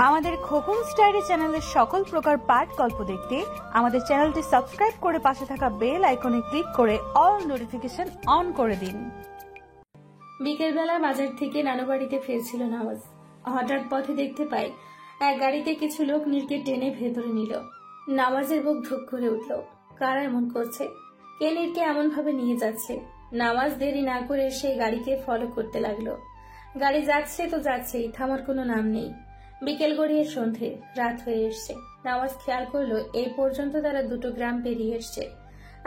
আমাদের খোকন স্টাইরি চ্যানেলের সকল প্রকার পাঠ গল্প দেখতে আমাদের চ্যানেলটি সাবস্ক্রাইব করে পাশে থাকা বেল আইকনে ক্লিক করে অল নোটিফিকেশন অন করে দিন। বিকেলবেলা বাজার থেকে নানু বাড়িতে ফিরছিল নওয়াজ। হঠাৎ পথে দেখতে পায় এক গাড়িতে কিছু লোক নীরকে টেনে ভেতরে নিল। নওয়াজের বুক ধুক করে উঠল। কারা এমন করছে? কে নীরকে এমন ভাবে নিয়ে যাচ্ছে? নওয়াজ দেরি না করে সেই গাড়িকে ফলো করতে লাগলো। গাড়ি যাচ্ছে তো যাচ্ছেই, থামার কোনো নাম নেই। বিকেল গড়িয়ে সন্ধে, রাত হয়ে এসছে। নওয়াজ খেয়াল করলো এই পর্যন্ত তারা 2টো গ্রাম পেরিয়ে এসছে,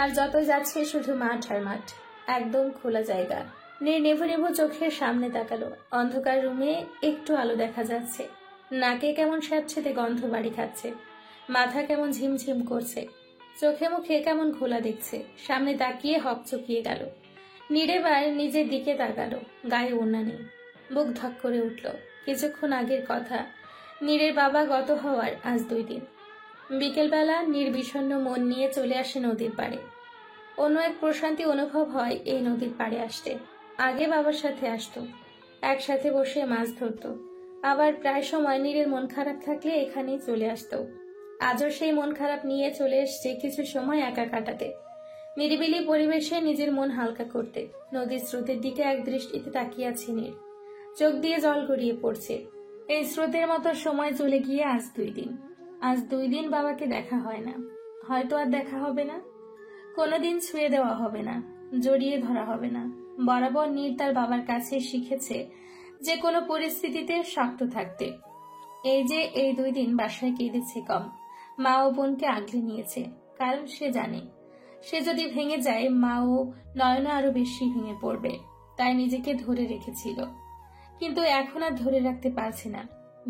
আর যত যাচ্ছে শুধু মাঠ আর মাঠ, একদম খোলা জায়গা। নীর নেভু নেভু চোখের সামনে তাকালো। অন্ধকার রুমে একটু আলো দেখা যাচ্ছে। নাকে কেমন স্যাঁতসেঁতে গন্ধ বাড়ি খাচ্ছে, মাথা কেমন ঝিমঝিম করছে, চোখে মুখে কেমন ঘোলা দেখছে। সামনে তাকিয়ে হকচকিয়ে গেল। নীর এবার নিজের দিকে তাকালো। গায়ে ওড়না নেই, বুক ধক করে উঠল। কিছুক্ষণ আগের কথা, নীরের বাবা গত হওয়ার আজ 2 দিন। বিকেলবেলা নীর বিষণ্ণ মন নিয়ে চলে আসে নদীর পাড়ে। অন্য এক প্রশান্তি অনুভব হয় এই নদীর পাড়ে আসতে। আগে বাবার সাথে আসতো, একসাথে বসে মাছ ধরতো। আবার প্রায় সময় নীরের মন খারাপ থাকলে এখানেই চলে আসতো। আজও সেই মন খারাপ নিয়ে চলে এসছে কিছু সময় একা কাটাতে, নিরিবিলি পরিবেশে নিজের মন হালকা করতে। নদীর স্রোতের দিকে এক দৃষ্টিতে তাকিয়ে আছে নীর। চোখ দিয়ে জল গড়িয়ে পড়ছে। এই স্রোতের মতো সময় চলে গিয়ে আজ 2 দিন। আজ 2 দিন বাবাকে দেখা হয় না, হয়তো আর দেখা হবে না। কোনোদিন ছুঁয়ে দেওয়া হবে না, জড়িয়ে ধরা হবে না। বরাবর নীর তার বাবার কাছে শিখেছে যে কোনো পরিস্থিতিতে শক্ত থাকতে। এই যে এই 2 দিন বাসায় কেঁদেছে কম, মা ও বোনকে আগলে নিয়েছে। কারণ সে জানে, সে যদি ভেঙে যায় মা ও নয়না আরো বেশি ভেঙে পড়বে। তাই নিজেকে ধরে রেখেছিল, কিন্তু এখন আর ধরে রাখতে পারছে না।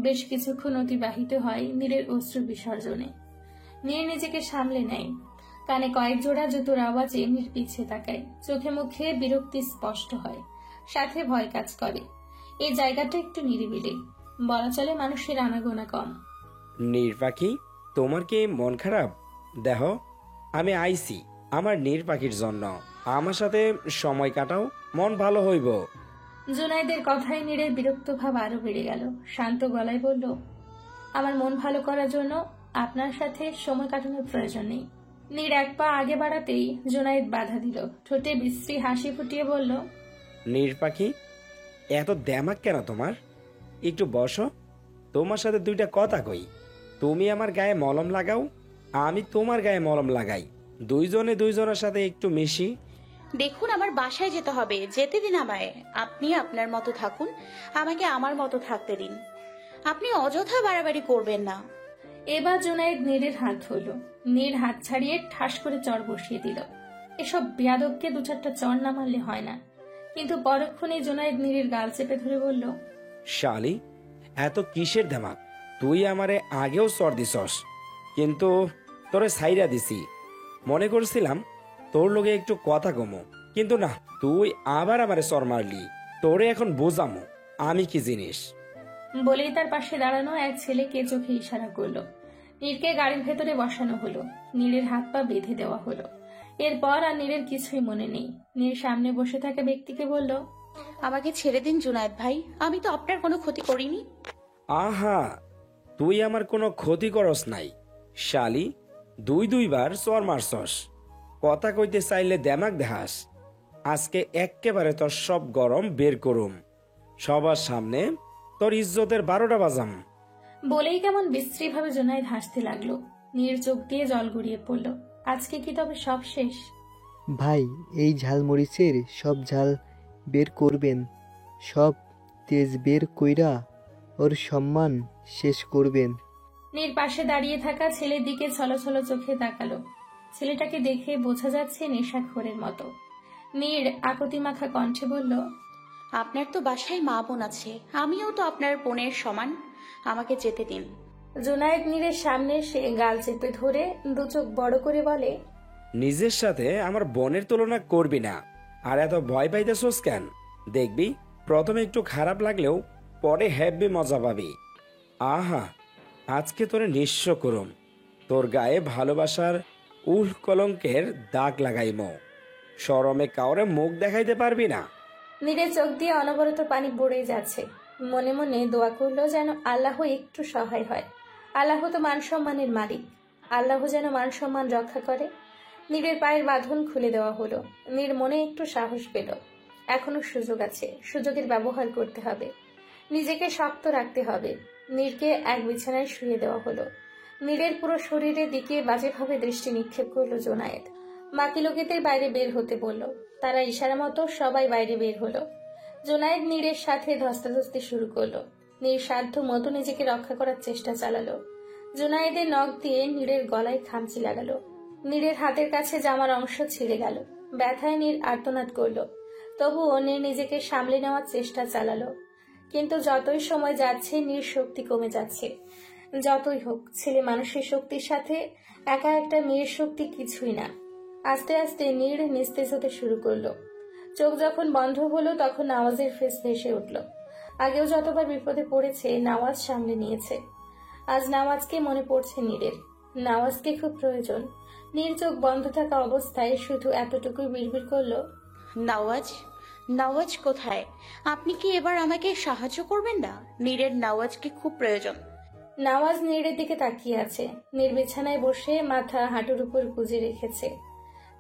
বেশ কিছুক্ষণ অতিবাহিত হয় নীরের অশ্রু বিসর্জনে। নীর নিজেকে সামলে নেয়। কানে কয়েক জোড়া জুতোর আওয়াজে নীর পিছিয়ে তাকায়। চোখে মুখে বিরক্তি স্পষ্ট হয়, সাথে ভয় কাজ করে। এই জায়গাটা একটু নিরিবিলি, বলা চলে মানুষের আনাগোনা কম। নীর পাখি, তোমার কি মন খারাপ? দেখো, আমি আইছি আমার নীর পাখির জন্য। আমার সাথে সময় কাটাও, মন ভালো হইব। জুনাইদের কথায় নীরের বিরক্ত ভাব আরো বেড়ে গেল। শান্ত গলায় বলল, আমার মন ভালো করার জন্য আপনার সাথে সময় কাটানোর প্রয়োজন নেই। নীর এক পা আগে বাড়াতেই জুনাইদ বাধা দিল। ঠোঁটে বিশ্রী হাসি ফুটিয়ে বলল, নীর পাখি, এত দেমাক কেন তোমার? একটু বসো, তোমার সাথে 2টা কথা কই। তুমি আমার গায়ে মলম লাগাও, আমি তোমার গায়ে মলম লাগাই। দুইজনে দুইজনের সাথে একটু মিশি। দেখুন, আমার বাসায় যেতে হবে, যেতে দিন আমায়। আপনি আপনার মতো থাকুন, আমাকে আমার মতো থাকতে দিন। আপনি অযথা বাড়াবাড়ি করবেন না। এবার জুনাইদ নীরের হাত ধরল। নীর হাত ছাড়িয়ে ঠাস করে চড় বসিয়ে দিল। এসব বেয়াদবকে 2-4টা চড় না মারলে হয় না। কিন্তু পরক্ষণে জুনাইদ নীরের গাল চেপে ধরে বলল, শালি, এত কিসের দেমাক? তুই আমারে আগেও চর দিছস, কিন্তু তোরে সাইরা দিছি। মনে করছিলাম তোর লগে একটু কথা কমো, কিন্তু না, তুই আবার আমারে চর মারলি। তোরে এখন বোঝামো আমি কি জিনিস। বলেই তার পাশে দাঁড়ানো এক ছেলেকে চোখে ইশারা করলো। নীরকে গাড়ির ভেতরে বসানো হলো। নীরের হাত পা বেঁধে দেওয়া হলো। এরপর আর নীরের কিছুই মনে নেই। নীর সামনে বসে থাকা ব্যক্তিকে বলল, আমাকে ছেড়ে দিন জুনায়েদ ভাই, আমি তো আপনার কোনো ক্ষতি করিনি। আহা, তুই আমার কোনো ক্ষতি করস নাই শালি। 2-2বার চর মারছস। কথা কইতে চাইলে দেমাক দেখাস। আজকে এক্কেবারে তোর সব গরম বের করুম। সবার সামনে তোর ইজ্জতের 12টা বাজাম। বলেই কেমন বিশ্রী ভাবে জুনায়েদ হাসতে লাগলো। নীর চোখ দিয়ে জল গড়িয়ে পড়ল। আজকে কি তবে সব শেষ? ভাই, এই ঝালমরিচের সব ঝাল বের করবেন, সব তেজ বের কইরা ওর সম্মান শেষ করবেন। নীর পাশে দাঁড়িয়ে থাকা ছেলের দিকে ছলছল চোখে তাকালো। ছেলেটাকে দেখে বোঝা যাচ্ছে নেশাখোরের মতো। নীর আকতি মাখা কণ্ঠে বলল, আপনার তো বাসায় মা বোন আছে, আমিও তো আপনার বোনের সমান, আমাকে যেতে দিন। জুনায়েদ নীরের সামনে সে গাল চেপে ধরে 2 চোখ বড় করে বলে, নিজের সাথে আমার বোনের তুলনা করবি না। আর এত ভয় পাইতেছস কেন? দেখবি প্রথমে একটু খারাপ লাগলেও পরে হেব্বি মজা পাবি। আহা, আজকে তোরে নিঃস্ব করুম। তোর গায়ে ভালোবাসার কলঙ্কের দাগ লাগাইমো। শরমে কাউরে মুখ দেখাইতে পারবি না। নীরের চোখ দিয়ে অনবরত পানি পড়ে যাচ্ছে। মনে মনে দোয়া করলো যেন আল্লাহ একটু সহায় হয়। আল্লাহ তো মান সম্মানের মালিক, আল্লাহ যেন মান সম্মান রক্ষা করে। নীরের পায়ের বাঁধন খুলে দেওয়া হলো। নীর মনে একটু সাহস পেল। এখনো সুযোগ আছে, সুযোগের ব্যবহার করতে হবে, নিজেকে শক্ত রাখতে হবে। নীরকে এক বিছানায় শুয়ে দেওয়া হলো। নীরের পুরো শরীরের দিকে বাজেভাবে দৃষ্টি নিক্ষেপ করলো জোনায়েদ। বাকি লোকেদের বাইরে বের হতে বলল। তারা ইশারা মতো সবাই বাইরে বের হলো। জোনায়েদ নীরের সাথে ধস্তাধস্তি শুরু করলো। নীর সাধ্য মতো নিজেকে রক্ষা করার চেষ্টা চালালো। জোনায়েদের নখ দিয়ে নীরের গলায় খামচি লাগালো। নীরের হাতের কাছে জামার অংশ ছিঁড়ে গেল। ব্যথায় নীর আর্তনাদ করলো। তবুও নীর নিজেকে সামলে নেওয়ার চেষ্টা চালালো। কিন্তু যতই সময় যাচ্ছে নীর শক্তি কমে যাচ্ছে। যতই হোক, ছেলে মানুষের শক্তির সাথে একা একটা মেয়ের শক্তি কিছুই না। আস্তে আস্তে নীর নিস্তেজ হতে শুরু করলো। চোখ যখন বন্ধ হলো তখন নওয়াজের ফেস ভেসে উঠল। আগেও যতবার বিপদে পড়েছে নওয়াজ সামলে নিয়েছে। আজ নওয়াজকে মনে পড়ছে নীরের। নওয়াজকে খুব প্রয়োজন। নীর চোখ বন্ধ থাকা অবস্থায় শুধু এতটুকুই বিড়বিড় করলো, নওয়াজ, নওয়াজ কোথায়? আপনি কি এবার আমাকে সাহায্য করবেন না? নীরের নওয়াজকে খুব প্রয়োজন। নওয়াজ নীরের দিকে তাকিয়ে আছে। নীর বিছানায় বসে মাথা হাঁটুর উপর গুজে রেখেছে।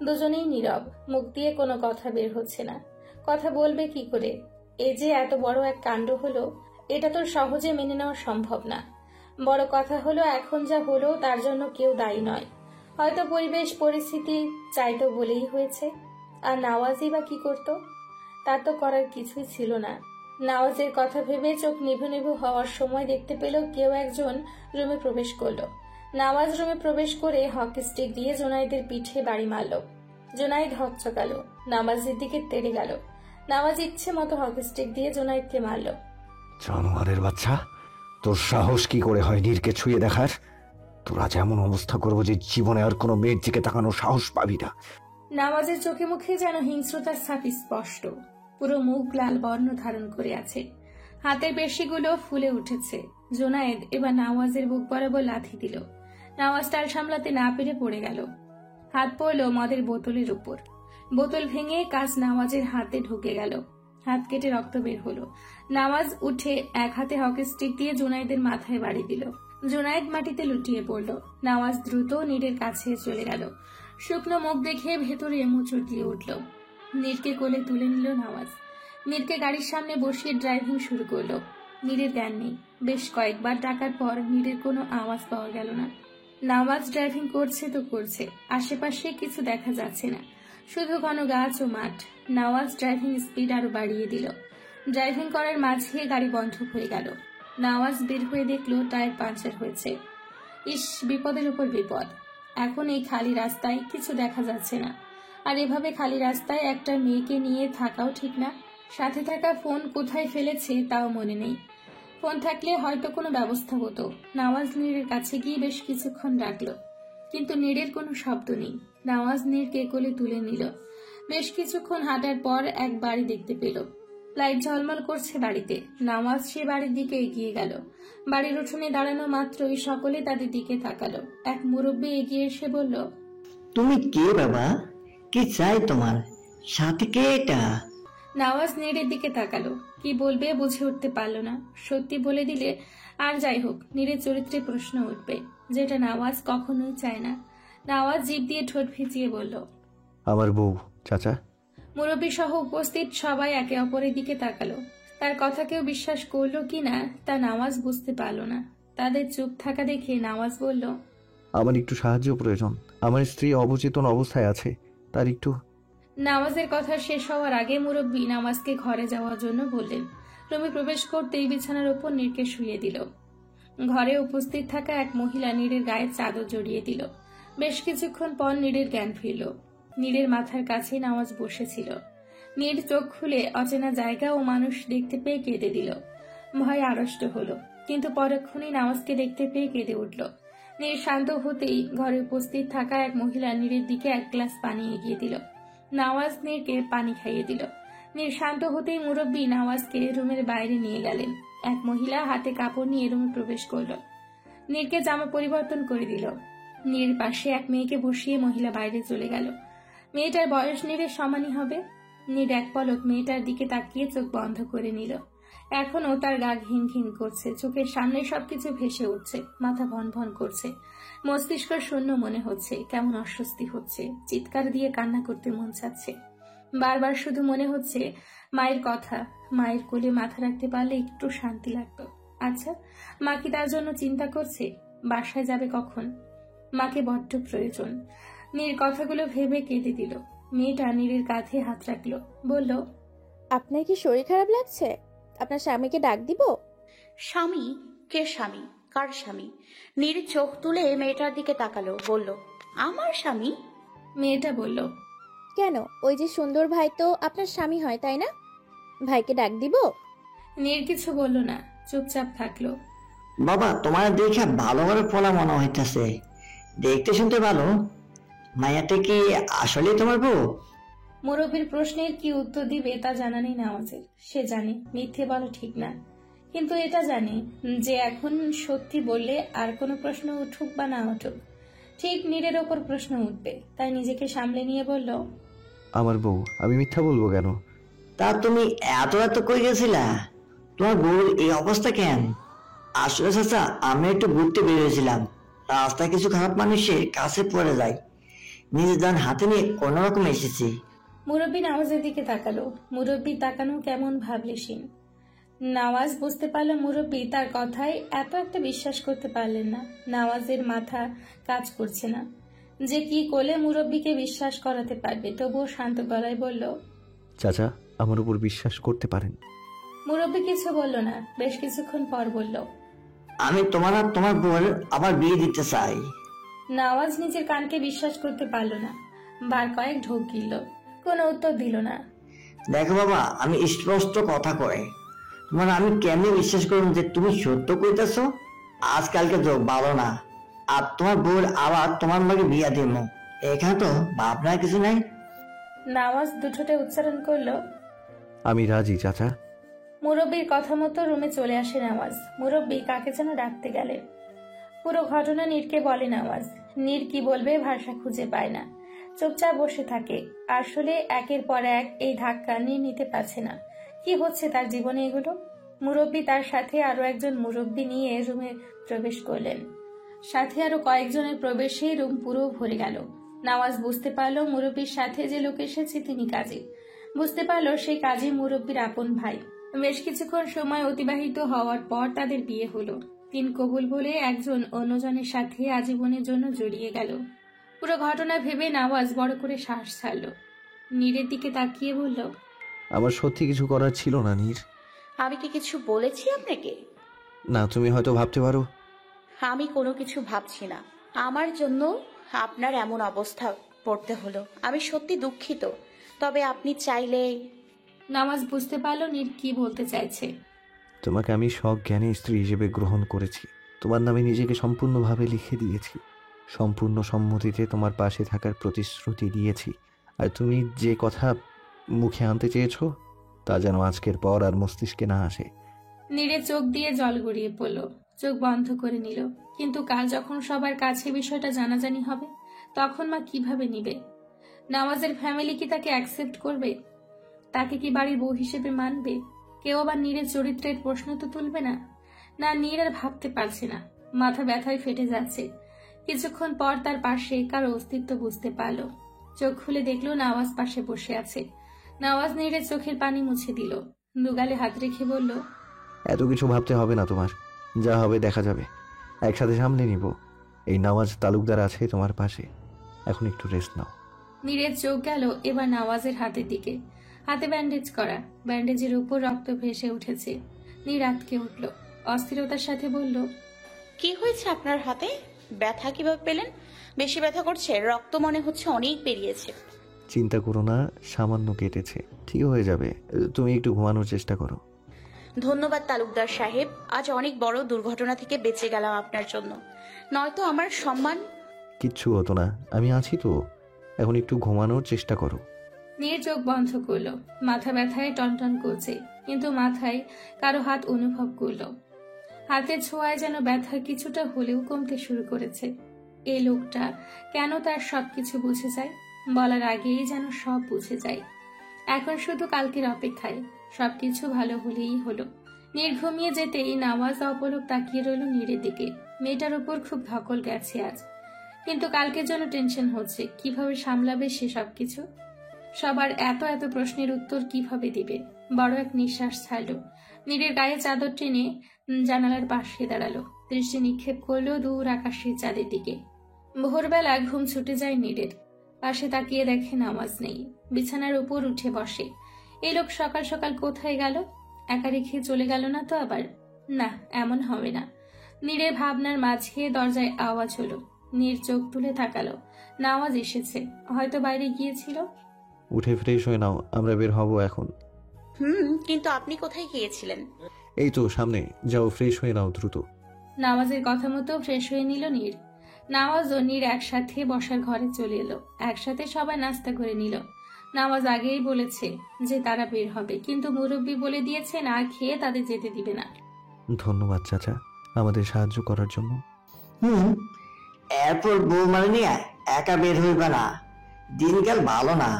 দুজনেই নীরব, মুখ দিয়ে কোনো কথা বের হচ্ছে না। কথা বলবে কি করে? এই যে এত বড় এক কাণ্ড হলো, এটা তো সহজে মেনে নেওয়া সম্ভব না। বড় কথা হলো এখন যা হলো তার জন্য কেউ দায়ী নয়। হয়তো পরিবেশ পরিস্থিতি চাইতো বলেই হয়েছে। আর নওয়াজই বা কি করতো? তার তো করার কিছুই ছিল না। নওয়াজের কথা ভেবে চোখ নিভু নিভু হওয়ার সময় দেখতে পেল কেউ একজন রুমে প্রবেশ করলো। নওয়াজ রুমে প্রবেশ করে হকি স্টিক দিয়ে জোনায়েদের পিঠে বাড়ি মারল। জোনায়েদ হকচকালো, নওয়াজের দিকে তেড়ে গেল। নওয়াজ ইচ্ছে মতো হকি স্টিক দিয়ে জোনায়েদকে মারল। জানোয়ারের বাচ্চা, তোর সাহস কি করে হয় নীরকে ছুঁয়ে দেখার? তোরা যেমন অবস্থা করবো যে জীবনে আর কোনো মেয়ের দিকে তাকানোর সাহস পাবি না। নওয়াজের চোখে মুখে যেন হিংস্রতার ছাপ স্পষ্ট। পুরো মুখ লাল বর্ণ ধারণ করে আছে। হাতের পেশিগুলো ফুলে উঠেছে। জোনায়েদ এবার নওয়াজের বুক বরাবর লাথি দিল। নওয়াজ টাল সামলাতে না পেরে পড়ে গেল। হাত পড়ল মদের বোতলের উপর। বোতল ভেঙে কাঁচ নওয়াজের হাতে ঢুকে গেল। হাত কেটে রক্ত বের হলো। নওয়াজ উঠে এক হাতে হকি স্টিক দিয়ে জোনায়েদের মাথায় বাড়ি দিল। জোনায়েদ মাটিতে লুটিয়ে পড়ল। নওয়াজ দ্রুত নীরের কাছে চলে গেল। শুকনো মুখ দেখে ভেতরে মোচড় দিয়ে উঠল। নীরকে কোলে তুলে নিল নওয়াজ। নীরকে গাড়ির সামনে বসিয়ে ড্রাইভিং শুরু করলো। নীরের জ্ঞান নেই। বেশ কয়েকবার ডাকার পর নীরের কোনো আওয়াজ পাওয়া গেল না। নওয়াজ ড্রাইভিং করছে তো করছে, আশেপাশে কিছু দেখা যাচ্ছে না, শুধু ঘন গাছ ও মাঠ। নওয়াজ ড্রাইভিং স্পিড আরো বাড়িয়ে দিল। ড্রাইভিং করার মাঝে গাড়ি বন্ধ হয়ে গেল। নওয়াজ বের হয়ে দেখলো টায়ার পাঞ্চার হয়েছে। ইস, বিপদের উপর বিপদ। এখন এই খালি রাস্তায় কিছু দেখা যাচ্ছে না। আর এভাবে খালি রাস্তায় একটা মেয়েকে নিয়ে থাকাও ঠিক না। সাথে থাকা ফোন কোথায় ফেলেছে তাও মনে নেই। ফোন থাকলে হয়তো কোনো ব্যবস্থা হতো। নওয়াজ নীরের কাছে গিয়ে বেশ কিছুক্ষণ ডাকলো, কিন্তু নীরের কোনো শব্দ নেই। নওয়াজ নীরকে কোলে তুলে নিল। বেশ কিছুক্ষণ হাঁটার পর এক বাড়ি দেখতে পেল। লাইট ঝলমল করছে বাড়িতে। নওয়াজ সে বাড়ির দিকে এগিয়ে গেল। বাড়ির উঠোনে দাঁড়ানো মাত্রই সকলে তাদের দিকে তাকালো। এক মুরব্বী এগিয়ে এসে বলল, তুমি কে বাবা? কি চাই তোমার? সাথে কে এটা? নওয়াজ নীরের দিকে তাকালো। কি বলবে বুঝে উঠতে পারল না। সত্যি বলে দিলে আর যাই হোক নীরের চরিত্রে প্রশ্ন উঠবে, যেটা নওয়াজ কখনোই চায় না। নওয়াজ জিভ দিয়ে ঠোঁট ভিজিয়ে বলল, আমার বউ চাচা। মুরব্বী সহ উপস্থিত সবাই একে অপরের দিকে তাকালো। তার কথা কেউ বিশ্বাস করলো কিনা তা নওয়াজ বুঝতে পারল না। তাদের চুপ থাকা দেখে নওয়াজ বলল, আমার একটু সাহায্য প্রয়োজন। আমার স্ত্রী অবচেতন অবস্থায় আছে, তার একটু। নওয়াজের কথা শেষ হওয়ার আগে মুরব্বী নওয়াজকে ঘরে যাওয়ার জন্য বললেন। রুমে প্রবেশ করতেই বিছানার ওপর নীরকে শুইয়ে দিল। ঘরে উপস্থিত থাকা এক মহিলা নীরের গায়ে চাদর জড়িয়ে দিল। বেশ কিছুক্ষণ পর নীরের জ্ঞান ফিরল। নীরের মাথার কাছে নওয়াজ বসেছিল। নীর চোখ খুলে অচেনা জায়গা ও মানুষ দেখতে পেয়ে কেঁদে দিল। ভয়ে আড়ষ্ট হলো, কিন্তু পরক্ষণেই নওয়াজকে দেখতে পেয়ে কেঁদে উঠল। নীর শান্ত হতেই ঘরে উপস্থিত থাকা এক মহিলা নীরের দিকে এক গ্লাস পানি এগিয়ে দিল। নওয়াজ নীরকে পানি খাইয়ে দিল। নীর শান্ত হতেই মুরব্বী নওয়াজকে রুমের বাইরে নিয়ে গেলেন। এক মহিলা হাতে কাপড় নিয়ে রুমে প্রবেশ করল। নীরকে জামা পরিবর্তন করে দিল। নীর পাশে এক মেয়েকে বসিয়ে মহিলা বাইরে চলে গেল। মেয়েটার বয়স নীরের সমানই হবে। নীর এক পলক মেয়েটার দিকে তাকিয়ে চোখ বন্ধ করে নিল। এখনও তার গা ঘিন ঘিন করছে, চোখের সামনে সবকিছু ভেসে উঠছে, মাথা ভন ভন করছে, মস্তিষ্ক শূন্য মনে হচ্ছে, কেমন অস্বস্তি হচ্ছে, চিৎকার দিয়ে কান্না করতে মন চাচ্ছে। বারবার শুধু মনে হচ্ছে মায়ের কথা, মায়ের কোলে মাথা রাখতে পারলে একটু শান্তি লাগতো। আচ্ছা, মা কি তার জন্য চিন্তা করছে? বাসায় যাবে কখন? মাকে বড্ড প্রয়োজন। নীর কথাগুলো ভেবে কেঁদে দিল। মেয়েটা নীরের কাঁধে হাত রাখলো, বলল, আপনার কি শরীর খারাপ লাগছে? আপনার স্বামীকে ডাক দিব? স্বামী? কে স্বামী? কার স্বামী? নীর চোখ তুলে মেয়েটার দিকে তাকালো, বলল, আমার স্বামী? মেয়েটা বলল, কেন, ওই যে সুন্দর ভাই তো আপনার স্বামী হয়, তাই না? ভাইকে ডাক দিব? নীর কিছু বলল না, চুপচাপ থাকলো। বাবা, তোমার দেখে ভালো করে পোলা মনে হইতেছে, দেখতে শুনতে ভালো। মায়াটা কি আসলে তোমার বউ? মুরব্বীর প্রশ্নের কি উত্তর দিবে তা জানা নেই নামাজের। সে জানে মিথ্যে বলা ঠিক না, কিন্তু এটা জানে যে এখন সত্যি বললে আর কোনো প্রশ্ন উঠুক বা না উঠুক, ঠিক নীরের ওপর প্রশ্ন উঠবে। তাই নিজেকে সামলে নিয়ে বলল, আমার বউ, আমি মিথ্যা বলবো কেন? তা তুমি এত এত কই গেছিলা? তোমার বউর এই অবস্থা কেন? আসলে চাচা, আমি একটু ঘুরতে বেরিয়েছিলাম, রাস্তায় কিছু খারাপ মানুষের কাছে পড়ে যায়, নিজের যান হাতে নিয়ে কোনো রকম এসেছি। মুরব্বী নামাজের দিকে তাকালো। মুরব্বী তাকানো কেমন ভাবলেশীন। নওয়াজ বুঝতে পারল মুরব্বী তার কথায় এত একটা বিশ্বাস করতে পারলেন না। নওয়াজের মাথা কাজ করছে না যে কি করলে মুরব্বীকে বিশ্বাস করাতে পারবে, তবুও শান্ত গলায় বলল, চাচা, আমার উপর বিশ্বাস করতে পারেন। মুরব্বী কিছু বলল না। বেশ কিছুক্ষণ পর বলল, আমি তোমার আর তোমার বউয়ের আবার বিয়ে দিতে চাই। নওয়াজ নিজের কানকে বিশ্বাস করতে পারল না। বার কয়েক ঢোক গিলল, কোনো উত্তর দিল না। দেখো বাবা, আমি স্পষ্ট কথা কই, তোমার আমি কেমনে বিশ্বাস করব যে তুমি সত্য কইতেছ? আজকালকে তো ভালো না, আর তোমার বউর আবার তোমার লগে বিয়া দিব, এখানে তো ভাবনার কিছু নাই। নওয়াজ দুঠোটে উচ্চারণ করলো, আমি রাজি চাচা। মুরব্বীর কথা মতো রুমে চলে আসে নওয়াজ। মুরব্বী কাকে যেন ডাকতে গেলেন। পুরো ঘটনা নীরকে বলে নওয়াজ। নীর কি বলবে ভাষা খুঁজে পায় না, চুপচাপ বসে থাকে। আসলে একের পর এক এই ধাক্কা নীর নিতে পারছে না। কি হচ্ছে তার জীবনে এগুলো? মুরব্বী তার সাথে আরো একজন মুরব্বী নিয়ে রুমে প্রবেশ করলেন। সাথে আরো কয়েকজনের প্রবেশেই রুম পুরো ভরে গেল। নওয়াজ বুঝতে পারলো মুরব্বীর সাথে যে লোক এসেছে তিনি কাজী। বুঝতে পারলো সেই কাজী মুরব্বীর আপন ভাই। বেশ কিছুক্ষণ সময় অতিবাহিত হওয়ার পর তাদের বিয়ে হলো। তিন কবুল বলে একজন অন্যজনের সাথে আজীবনের জন্য জড়িয়ে গেল। পুরো ঘটনা ভেবে নওয়াজ বড় করে শ্বাস ছাড়ল। নীরের দিকে তাকিয়ে বলল, আমার সত্যি কিছু করার ছিল না নীর। আমি কি কিছু বলেছি আপনাকে? না, তুমি হয়তো ভাবতে পারো। আমি কোনো কিছু ভাবছি না। আমার জন্য আপনার এমন অবস্থা পড়তে হলো, আমি সত্যি দুঃখিত। তবে আপনি চাইলে। নওয়াজ বুঝতে পারল নীর কি বলতে চাইছে। তোমাকে আমি সজ্ঞানী স্ত্রী হিসেবে গ্রহণ করেছি, তোমার নামে নিজেকে সম্পূর্ণভাবে লিখে দিয়েছি, সম্পূর্ণ সম্মতিতে তোমার পাশে থাকার প্রতিশ্রুতি দিয়েছি। আর তুমি যে কথা মুখে আনতে চেয়েছো তা যেন আজকের পর আর মস্তিষ্কে না আসে। নীরের চোখ দিয়ে জল গড়িয়ে পড়ল, চোখ বন্ধ করে নিল। কিন্তু কাল যখন সবার কাছে বিষয়টা জানাজানি হবে তখন মা কিভাবে নিবে? নওয়াজের ফ্যামিলি কি তাকে অ্যাকসেপ্ট করবে? তাকে কি বাড়ির বউ হিসেবে মানবে? কেউ আবার নীরের চরিত্রের প্রশ্ন তো তুলবে না? না, নীর আর ভাবতে পারছে না, মাথা ব্যথায় ফেটে যাচ্ছে। কিছুক্ষণ পর তার পাশে কারো অস্তিত্ব বুঝতে পারল। চোখ খুলে দেখলো নওয়াজ পাশে বসে আছে। নওয়াজ নীরের চোখের পানি মুছে দিল, দুগালে হাত রেখে বলল, এত কিছু ভাবতে হবে না তোমার, যা হবে দেখা যাবে, একসাথে সামলে নিব। এই নওয়াজ তালুকদার আছে তোমার পাশে, এখন একটু রেস্ট নাও। নীরের চোখ গেল এবার নওয়াজের হাতের দিকে। হাতে ব্যান্ডেজ করা, ব্যান্ডেজের উপর রক্ত ভেসে উঠেছে। নীর আটকে উঠল, অস্থিরতার সাথে বলল, কি হয়েছে আপনার হাতে? ব্যথা কিভাবে পেলেন? বেশি ব্যথা করছে? রক্ত মনে হচ্ছে অনেক বেরিয়েছে। চিন্তা করো না, সামান্য কেটেছে, ঠিক হয়ে যাবে। তুমি একটু ঘুমানোর চেষ্টা করো। ধন্যবাদ তালুকদার সাহেব, আজ অনেক বড় দুর্ঘটনা থেকে বেঁচে গেলাম আপনার জন্য, নয়তো আমার সম্মান। কিচ্ছু হতো না, আমি আছি তো, এখন একটু ঘুমানোর চেষ্টা করো। নীর চোখ বন্ধ করলো, মাথা ব্যথায় টনটন করছে, কিন্তু মাথায় কারো হাত অনুভব করলো। হাতের ছোঁয়ায় যেন ব্যথা কিছুটা হলেও কমতে শুরু করেছে। এই লোকটা কেন তার সবকিছু বুঝে যায়? বলার আগেই যেন সব বুঝে যায়। এখন শুধু কালকের অপেক্ষায়। সবকিছু ভালো হলেই হলো। নীর ঘুমিয়ে যেতেই নামাজ অপলক তাকিয়ে রইল নীরের দিকে। মেয়েটার উপর খুব ধকল গেছে আজ, কিন্তু কালকের জন্য টেনশন হচ্ছে কিভাবে সামলাবে সে সবকিছু। সবার এত এত প্রশ্নের উত্তর কিভাবে দিবে। বড় এক নিঃশ্বাস ছাড়ল। নীরের গায়ে চাদর টেনে জানালার পাশে দাঁড়ালো, দৃষ্টি নিক্ষেপ করলো দূর আকাশের চাঁদের দিকে। ভোরবেলা ঘুম ছুটে যায় নীরের। পাশে তাকিয়ে দেখে নামাজ নেই, বিছানার উপর উঠে বসে। এই লোক সকাল সকাল কোথায় গেল? একা রেখে চলে গেল না তো আবার? না, এমন হবে না। নীরের ভাবনার মাঝে দরজায় আওয়াজ হলো। নীর চোখ তুলে তাকালো। নামাজ এসেছে, হয়তো বাইরে গিয়েছিল। উঠে ফ্রেশ হয়ে নাও, আমরা বের হব এখন। কিন্তু আপনি কোথায় গিয়েছিলেন? এই তো সামনে, যাও ফ্রেশ হয়ে নাও দ্রুত। নামাজের কথা মতো ফ্রেশ হয়ে নিল নীর। নামাজ ও নীর একসাথে বসার ঘরে চলে এলো। একসাথে সবাই নাস্তা করে নিল। নামাজ আগেই বলেছে যে তারা বের হবে, কিন্তু মুরব্বি বলে দিয়েছে না খেয়ে তাদের যেতে দিবে না। ধন্যবাদ চাচা আমাদের সাহায্য করার জন্য। এরপর বউ মানে নিয়ে একা বের হইবা না, দিনকাল ভালো না।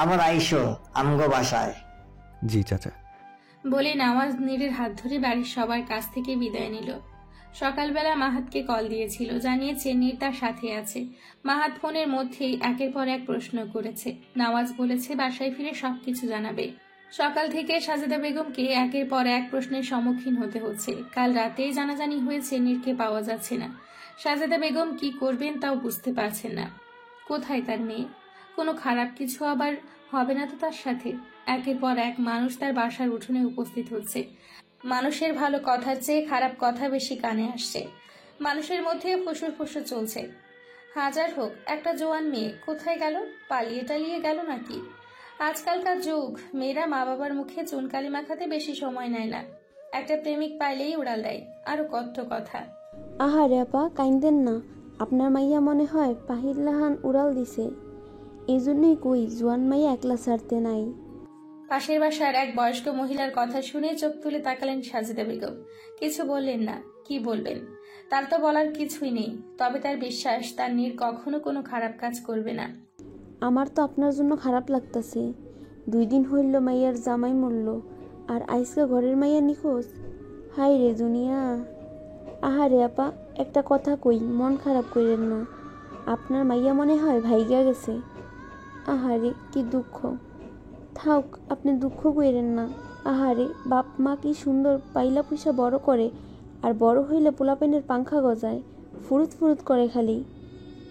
আমার আইসো আমগো বাসায়। জি চাচা। বলে নামাজ নীরের হাত ধরে বাড়ির সবার কাছ থেকে বিদায় নিল। সকালবেলা মাহাতকে কল দিয়েছিল, জানিয়েছে নীর তার সাথে আছে। মাহাত ফোনের মধ্যেই একের পর এক প্রশ্ন করেছে। নামাজ বলেছে বাসায় ফিরে সবকিছু জানাবে। সকাল থেকে সাজেদা বেগমকে একের পর এক প্রশ্নের সম্মুখীন হতে হচ্ছে। কাল রাতেই জানাজানি হয়েছে নীরকে পাওয়া যাচ্ছে না। সাজেদা বেগম কি করবেন তাও বুঝতে পারছেন না। কোথায় তার মেয়ে? কোনো খারাপ কিছু আবার হবে না তো তার সাথে? একের পর এক মানুষ তার বাসার উঠোনে উপস্থিত হচ্ছে। মানুষের ভালো কথার চেয়ে খারাপ কথা বেশি কানে আসছে। মানুষের মধ্যে ফুসুর ফুসুর চলছে। হাজার হোক, একটা জোয়ান মেয়ে কোথায় গেল? পালিয়ে টালিয়ে গেল নাকি? আজকালকার যুগ, মেয়েরা মা বাবার মুখে চুনকালি মাখাতে বেশি সময় নেয় না। একটা প্রেমিক পাইলেই উড়াল দেয়। আরো কত কথা। আহারে আপা, কাইন্দেন না। আপনার মাইয়া মনে হয় পাহিল্লাহান উড়াল দিছে। এই জন্যই কই জোয়ান মাইয়া একলা ছাড়তে নাই। পাশের বাসার এক বয়স্ক মহিলার কথা শুনে চোখ তুলে তাকালেন সাজেদা বেগম। কিছু বললেন না। কি বলবেন? তার তো বলার কিছুই নেই। তবে তার বিশ্বাস তার নীর কখনো কোনো খারাপ কাজ করবে না। আমার তো আপনার জন্য খারাপ লাগতাছে। 2 দিন হইল মাইয়ার জামাই মরল, আর আইসকা ঘরের মাইয়া নিখোঁজ। হাই রে দুনিয়া। আহারে আপা, একটা কথা কই, মন খারাপ কইরেন না। আপনার মাইয়া মনে হয় ভাইগা গেছে। আহারে কি দুঃখ। থাক, আপনি দুঃখ কইরেন না। আহারে, বাপ মা কি সুন্দর পাইলা পয়সা বড় করে, আর বড় হইলে পোলাপেনের পাংখা গজায়, ফুরুত ফুরুত করে খালি।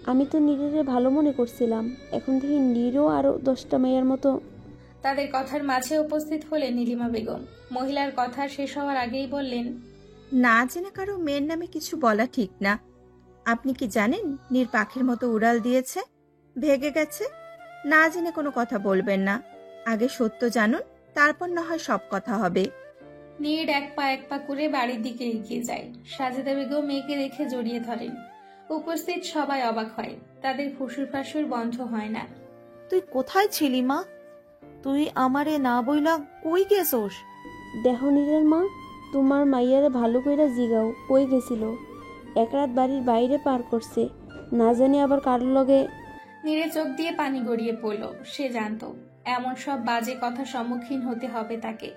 আমি তো নীরের ভালো মনে করছিলাম, এখন থেকে নীরও আরো 10টা মেয়ের মতো। তাদের কথার মাঝে উপস্থিত হলেন নীলিমা বেগম। মহিলার কথা শেষ হওয়ার আগেই বললেন, না জেনে কারো মেয়ের নামে কিছু বলা ঠিক না। আপনি কি জানেন নীর পাখির মতো উড়াল দিয়েছে, ভেগে গেছে? না জেনে কোনো কথা বলবেন না। আগে সত্য জানুন, তারপর না হয় সব কথা হবে। নীর এক পা করে বাড়ির দিকে এগিয়ে যায়। সাজেদা বেগম মেয়েকে দেখে জড়িয়ে ধরেন। উপস্থিত সবাই অবাক হয়। তাদের ফুসুর ফাসুর বন্ধ হয় না। তুই কোথায় ছিলি মা? তুই আমারে না বইলা কই গেছোস? দেহ নীরের মা, তোমার মাইয়ারে ভালো কইরা জিগাও কই গেছিল। এক রাত বাড়ির বাইরে পার করছে, না জানি আবার কারোর লগে। নীরে চোখ দিয়ে পানি গড়িয়ে পড়ল। সে জানতো এমন সব বাজে কথা সম্মুখীন হতে হবে তাকে।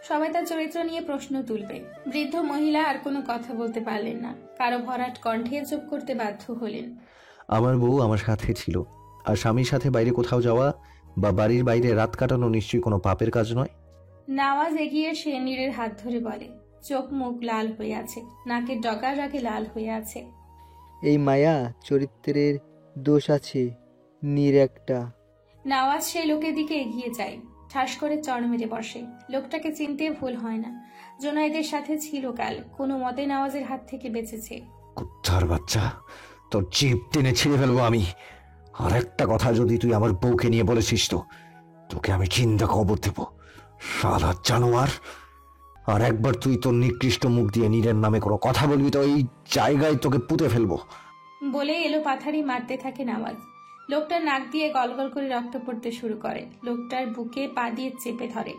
সবাই তার চরিত্র নিয়ে প্রশ্ন তুলবে। বৃদ্ধ মহিলা আর কোনো কথা বলতে পারলেন না। কারো ভরাট কণ্ঠে চুপ করতে বাধ্য হলেন। আমার বউ আমার সাথে ছিল, আর স্বামীর সাথে বাইরে কোথাও যাওয়া বা বাড়ির বাইরে রাত কাটানো নিশ্চয়ই কোনো পাপের কাজ নয়। নামাজ এগিয়ে সে নীরের হাত ধরে বলে। চোখ মুখ লাল হয়ে আছে, নাকের ডগার আগে লাল হয়ে আছে। এই মায়া চরিত্রের দোষ আছে, নীর একটা। নাওয়াজ সেই লোকের দিকে এগিয়ে যায়, ঠাস করে চড় মেরে বসে। লোকটাকে চিনতে ভুল হয় না। জোনায়েদের সাথে ছিল কাল, কোনো মতে নাওয়াজের হাত থেকে বেঁচেছে। কুত্তার বাচ্চা, তোর জিভ টেনে ছিঁড়ে ফেলবো আমি। আর একটা কথা যদি তুই আমার বউকে নিয়ে বলেছিস তো তোকে আমি চিন্তা খবর দেবো, শালা জানোয়ার। আর একবার তুই তোর নিকৃষ্ট মুখ দিয়ে নীরের নামে কোনো কথা বলবি তো এই জায়গায় তোকে পুঁতে ফেলবো। বলে এলো পাথারি মারতে থাকে নাওয়াজ। লোকটার নাক দিয়ে গলগল করে রক্ত পড়তে শুরু করে। লোকটার বুকে পা দিয়ে চেপে ধরে।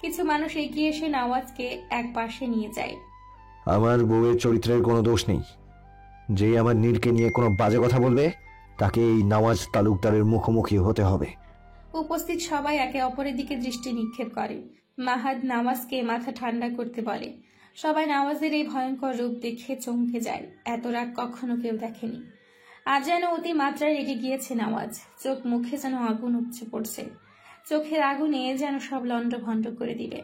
কিছু মানুষ এগিয়ে এসে নাওয়াজকে এক পাশে নিয়ে যায়। আমার বউয়ের চরিত্রের কোনো দোষ নেই। যে আমার নীরকে নিয়ে কোনো বাজে কথা বলবে তাকে এই নওয়াজ তালুকদারের মুখোমুখি হতে হবে। উপস্থিত সবাই একে অপরের দিকে দৃষ্টি নিক্ষেপ করে। মাহাদ নামাজকে মাথা ঠান্ডা করতে বলে। সবাই নামাজের এই ভয়ঙ্কর রূপ দেখে চমকে যায়। এত রাগ কখনো কেউ দেখেনি। আজ যেন অতি মাত্রায় রেগে গিয়েছে নামাজ। চোখ মুখে যেন আগুন উপচে পড়ছে। চোখের আগুনে যেন সব লন্ডভন্ড করে দিবে।